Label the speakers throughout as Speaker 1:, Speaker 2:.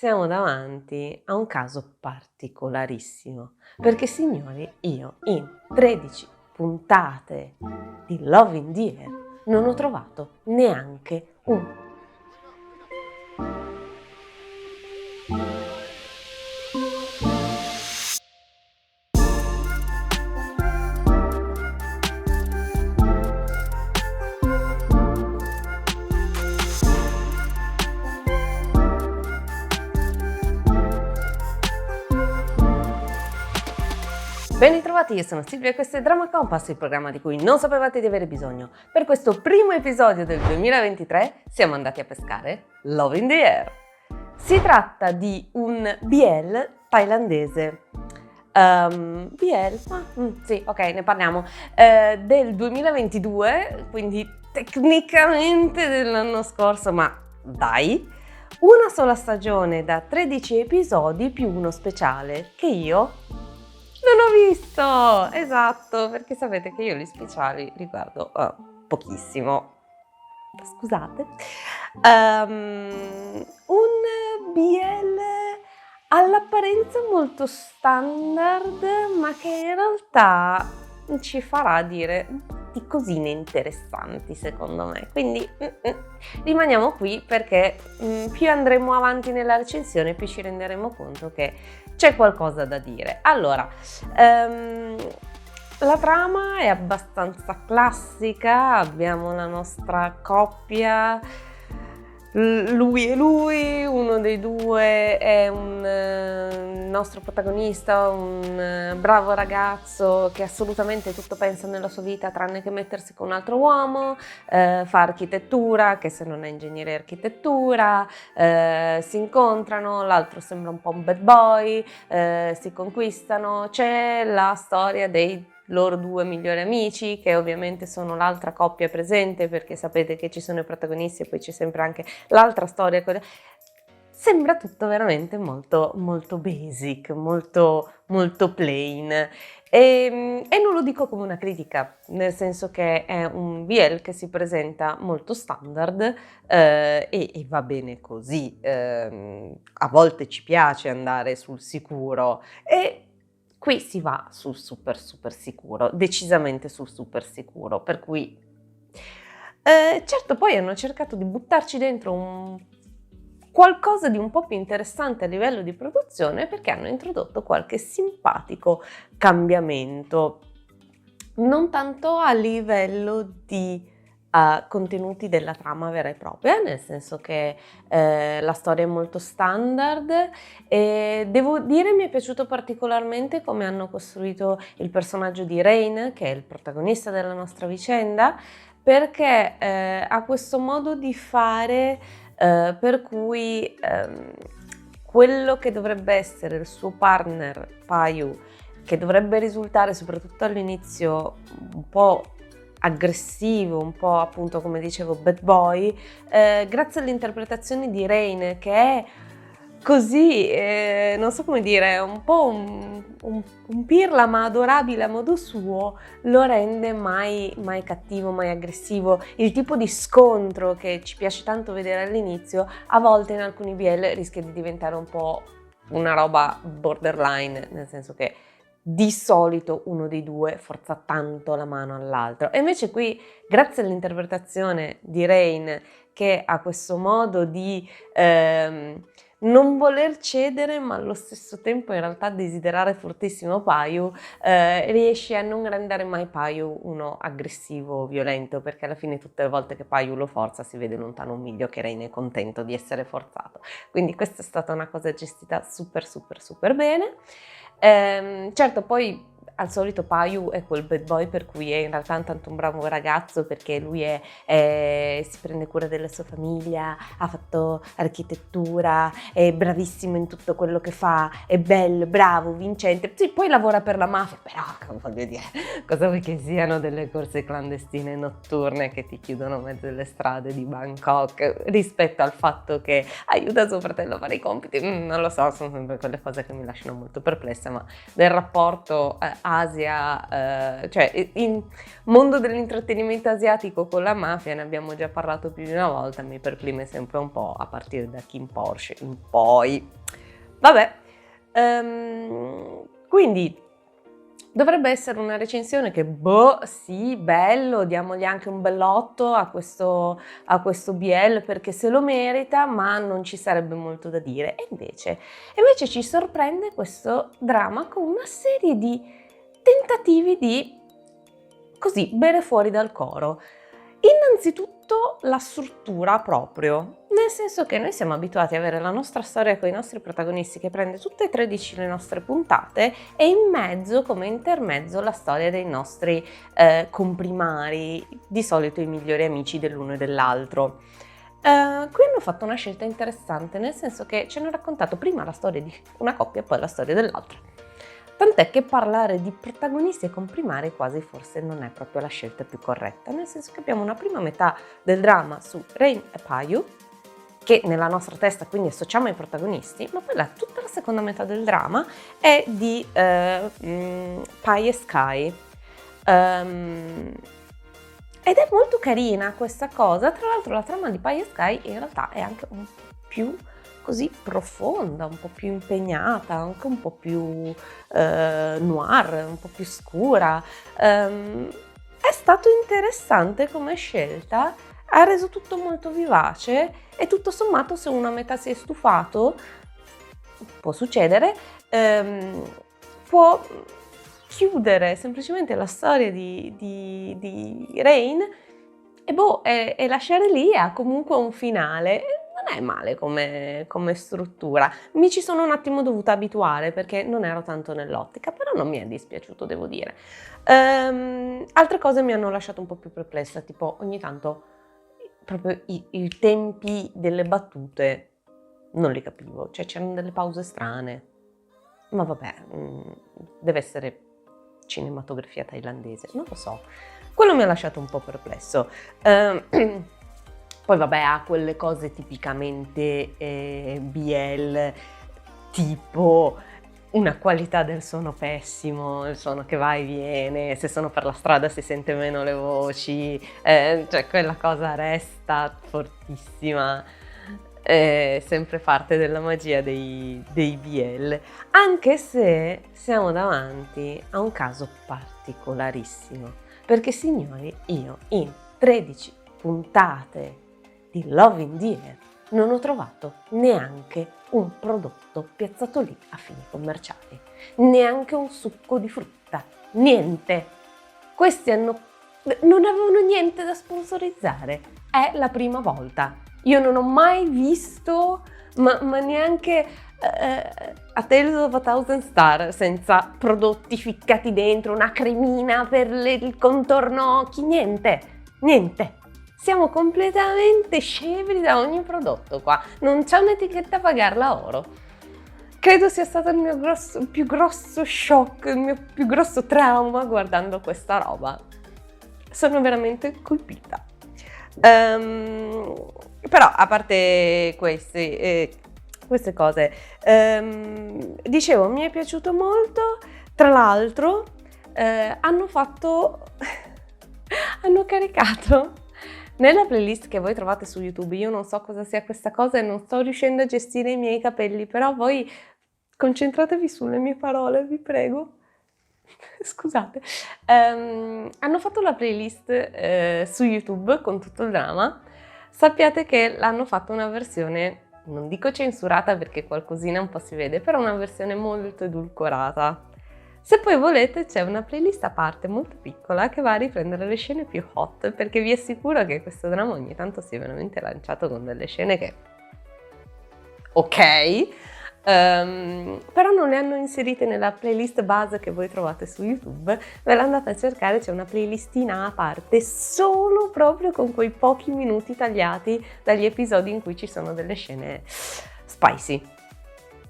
Speaker 1: siamo davanti a un caso particolarissimo, perché signori, io in 13 puntate di Love in the Air non ho trovato neanche un Ben ritrovati, io sono Silvia e questo è Drama Compass, il programma di cui non sapevate di avere bisogno. Per questo primo episodio del 2023 siamo andati a pescare Love in the Air. Si tratta di un BL thailandese. Sì, ok, ne parliamo. Del 2022, quindi tecnicamente dell'anno scorso, ma dai! Una sola stagione da 13 episodi più uno speciale che io non ho visto, esatto, perché sapete che io gli speciali li guardo pochissimo. Scusate. Un BL all'apparenza molto standard, ma che in realtà ci farà dire di cosine interessanti secondo me. Quindi rimaniamo qui perché più andremo avanti nella recensione più ci renderemo conto che c'è qualcosa da dire. Allora, la trama è abbastanza classica, abbiamo la nostra coppia, lui e lui, uno dei due è il nostro protagonista, un bravo ragazzo che assolutamente tutto pensa nella sua vita tranne che mettersi con un altro uomo, fa architettura, che se non è ingegneria architettura, si incontrano, l'altro sembra un po' un bad boy, si conquistano, c'è la storia dei loro due migliori amici che ovviamente sono l'altra coppia presente, perché sapete che ci sono i protagonisti e poi c'è sempre anche l'altra storia. Sembra tutto veramente molto molto basic, molto molto plain e non lo dico come una critica, nel senso che è un BL che si presenta molto standard e va bene così. A volte ci piace andare sul sicuro e qui si va sul super super sicuro, decisamente sul super sicuro, per cui certo poi hanno cercato di buttarci dentro qualcosa di un po' più interessante a livello di produzione, perché hanno introdotto qualche simpatico cambiamento, non tanto a livello di contenuti della trama vera e propria, nel senso che la storia è molto standard e devo dire mi è piaciuto particolarmente come hanno costruito il personaggio di Rain, che è il protagonista della nostra vicenda, perché ha questo modo di fare per cui quello che dovrebbe essere il suo partner Payu, che dovrebbe risultare soprattutto all'inizio un po' aggressivo, un po' appunto come dicevo bad boy, grazie alle interpretazioni di Rain, che è così, non so come dire, un po' un pirla ma adorabile a modo suo, lo rende mai cattivo, mai aggressivo. Il tipo di scontro che ci piace tanto vedere all'inizio, a volte in alcuni BL rischia di diventare un po' una roba borderline, nel senso che di solito uno dei due forza tanto la mano all'altro. E invece qui, grazie all'interpretazione di Rain, che ha questo modo di non voler cedere, ma allo stesso tempo in realtà desiderare fortissimo Payu, riesce a non rendere mai Payu uno aggressivo o violento, perché alla fine tutte le volte che Payu lo forza si vede lontano un miglio che Rain è contento di essere forzato. Quindi questa è stata una cosa gestita super super super bene. Certo, poi al solito Payu è quel bad boy per cui è in realtà tanto un bravo ragazzo, perché lui si prende cura della sua famiglia, ha fatto architettura, è bravissimo in tutto quello che fa, è bello, bravo, vincente. Sì, poi lavora per la mafia, però voglio dire, cosa vuoi che siano delle corse clandestine notturne che ti chiudono mezzo alle strade di Bangkok rispetto al fatto che aiuta suo fratello a fare i compiti? Non lo so, sono sempre quelle cose che mi lasciano molto perplessa, ma del rapporto Asia, cioè in mondo dell'intrattenimento asiatico con la mafia, ne abbiamo già parlato più di una volta, mi perplime sempre un po' a partire da Kim Porsche in poi. Vabbè, quindi dovrebbe essere una recensione che, sì, bello, diamogli anche un bell'otto a questo BL perché se lo merita, ma non ci sarebbe molto da dire. E invece ci sorprende questo dramma con una serie di tentativi di, così, bere fuori dal coro. Innanzitutto la struttura proprio, nel senso che noi siamo abituati ad avere la nostra storia con i nostri protagonisti che prende tutte e 13 le nostre puntate e in mezzo, come intermezzo, la storia dei nostri comprimari, di solito i migliori amici dell'uno e dell'altro. Qui hanno fatto una scelta interessante, nel senso che ci hanno raccontato prima la storia di una coppia e poi la storia dell'altra. Tant'è che parlare di protagonisti e comprimari quasi forse non è proprio la scelta più corretta, nel senso che abbiamo una prima metà del dramma su Rain e Payu, che nella nostra testa quindi associamo ai protagonisti, ma poi tutta la seconda metà del dramma è di Pai e Sky. Ed è molto carina questa cosa, tra l'altro la trama di Pai e Sky in realtà è anche un po' più così profonda, un po' più impegnata, anche un po' più noir, un po' più scura. È stato interessante come scelta, ha reso tutto molto vivace e tutto sommato se uno a metà si è stufato, può succedere, può chiudere semplicemente la storia di Rain e lasciare lì, ha comunque un finale. Non è male come struttura. Mi ci sono un attimo dovuta abituare perché non ero tanto nell'ottica, però non mi è dispiaciuto, devo dire. Altre cose mi hanno lasciato un po' più perplessa, tipo ogni tanto proprio i tempi delle battute non li capivo, cioè c'erano delle pause strane. Ma vabbè, deve essere cinematografia thailandese, non lo so. Quello mi ha lasciato un po' perplesso. Poi vabbè, ha quelle cose tipicamente BL, tipo una qualità del suono pessimo, il suono che va e viene, se sono per la strada si sente meno le voci, cioè quella cosa resta fortissima, sempre parte della magia dei BL, anche se siamo davanti a un caso particolarissimo, perché signori, io in 13 puntate di Love in the Air non ho trovato neanche un prodotto piazzato lì a fini commerciali, neanche un succo di frutta, niente. Questi non avevano niente da sponsorizzare, è la prima volta. Io non ho mai visto, ma neanche A Tales of a Thousand Star senza prodotti ficcati dentro, una cremina per il contorno occhi, niente. Siamo completamente scevri da ogni prodotto qua, non c'è un'etichetta a pagarla a oro. Credo sia stato il mio più grosso shock, il mio più grosso trauma guardando questa roba. Sono veramente colpita. Però a parte queste cose, dicevo, mi è piaciuto molto. Tra l'altro hanno caricato nella playlist che voi trovate su YouTube. Io non so cosa sia questa cosa e non sto riuscendo a gestire i miei capelli, però voi concentratevi sulle mie parole, vi prego. Scusate. Hanno fatto la playlist su YouTube con tutto il dramma. Sappiate che l'hanno fatto una versione, non dico censurata perché qualcosina un po' si vede, però una versione molto edulcorata. Se poi volete c'è una playlist a parte molto piccola che va a riprendere le scene più hot, perché vi assicuro che questo dramma ogni tanto si è veramente lanciato con delle scene che... ok, però non le hanno inserite nella playlist base che voi trovate su YouTube. Ve la andate a cercare, c'è una playlistina a parte solo proprio con quei pochi minuti tagliati dagli episodi in cui ci sono delle scene spicy.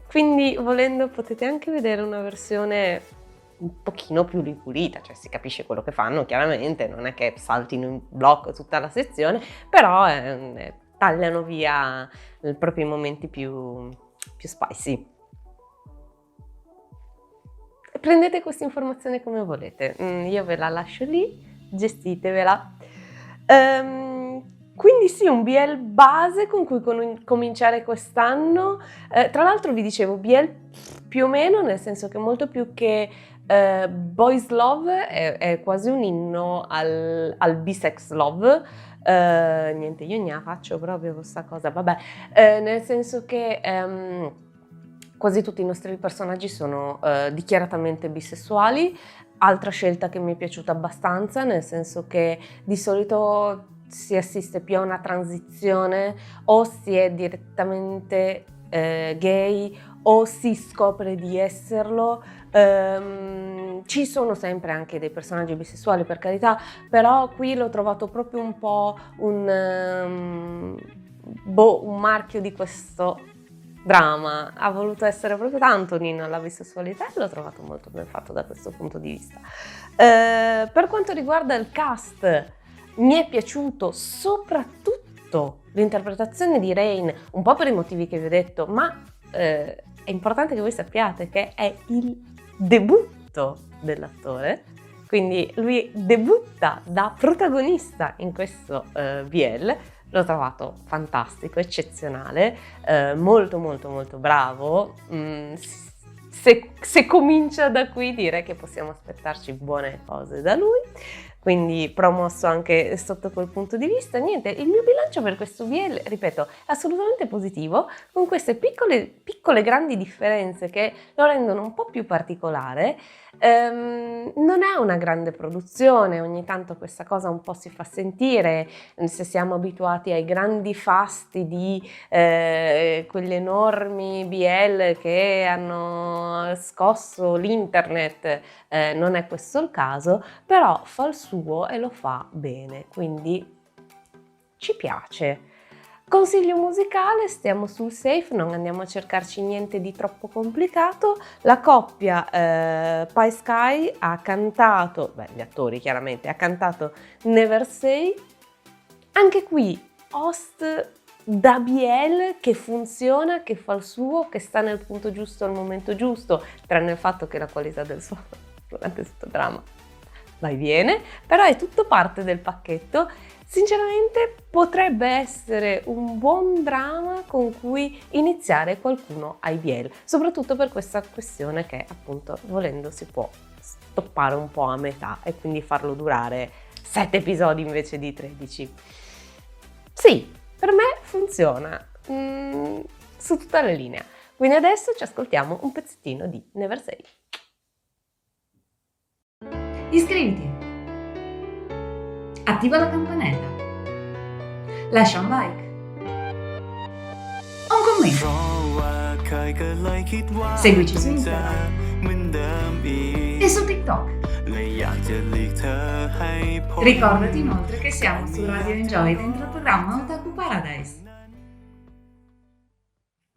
Speaker 1: Quindi volendo potete anche vedere una versione un pochino più ripulita, cioè si capisce quello che fanno chiaramente, non è che saltino in blocco tutta la sezione, però tagliano via proprio i momenti più spicy. prendete questa informazione come volete, io ve la lascio lì, gestitevela. Quindi sì, un BL base con cui cominciare quest'anno. Tra l'altro vi dicevo BL più o meno, nel senso che molto più che Boys Love è quasi un inno al bisex love. Niente, io ne faccio proprio questa cosa, vabbè, nel senso che quasi tutti i nostri personaggi sono dichiaratamente bisessuali. Altra scelta che mi è piaciuta abbastanza, nel senso che di solito si assiste più a una transizione, o si è direttamente gay o si scopre di esserlo. Ci sono sempre anche dei personaggi bisessuali, per carità, però qui l'ho trovato proprio un po' un marchio di questo dramma. Ha voluto essere proprio tanto Nino alla bisessualità e l'ho trovato molto ben fatto da questo punto di vista. Per quanto riguarda il cast, mi è piaciuto soprattutto l'interpretazione di Rain, un po' per i motivi che vi ho detto, ma è importante che voi sappiate che è il debutto dell'attore, quindi lui debutta da protagonista in questo BL. L'ho trovato fantastico, eccezionale, molto molto molto bravo. Se comincia da qui, direi che possiamo aspettarci buone cose da lui, quindi promosso anche sotto quel punto di vista. Niente, il mio bilancio per questo BL, ripeto, è assolutamente positivo, con queste piccole grandi differenze che lo rendono un po' più particolare. Non è una grande produzione, ogni tanto questa cosa un po' si fa sentire, se siamo abituati ai grandi fasti di quegli enormi BL che hanno scosso l'internet, non è questo il caso, però fa il suo e lo fa bene, quindi ci piace. Consiglio musicale, stiamo sul safe, non andiamo a cercarci niente di troppo complicato. La coppia Pie Sky ha cantato, gli attori chiaramente, ha cantato Never Say. Anche qui host da BL che funziona, che fa il suo, che sta nel punto giusto al momento giusto, tranne il fatto che la qualità del suono durante questo dramma va e viene, però è tutto parte del pacchetto. Sinceramente potrebbe essere un buon dramma con cui iniziare qualcuno ai BL, soprattutto per questa questione che appunto volendo si può stoppare un po' a metà e quindi farlo durare 7 episodi invece di 13. Sì, per me funziona su tutta la linea. Quindi adesso ci ascoltiamo un pezzettino di Never Say.
Speaker 2: Iscriviti, attiva la campanella, lascia un like, un commento, seguici su Instagram e su TikTok. Ricordati inoltre che siamo su Radio Enjoy dentro il programma Otaku Paradise.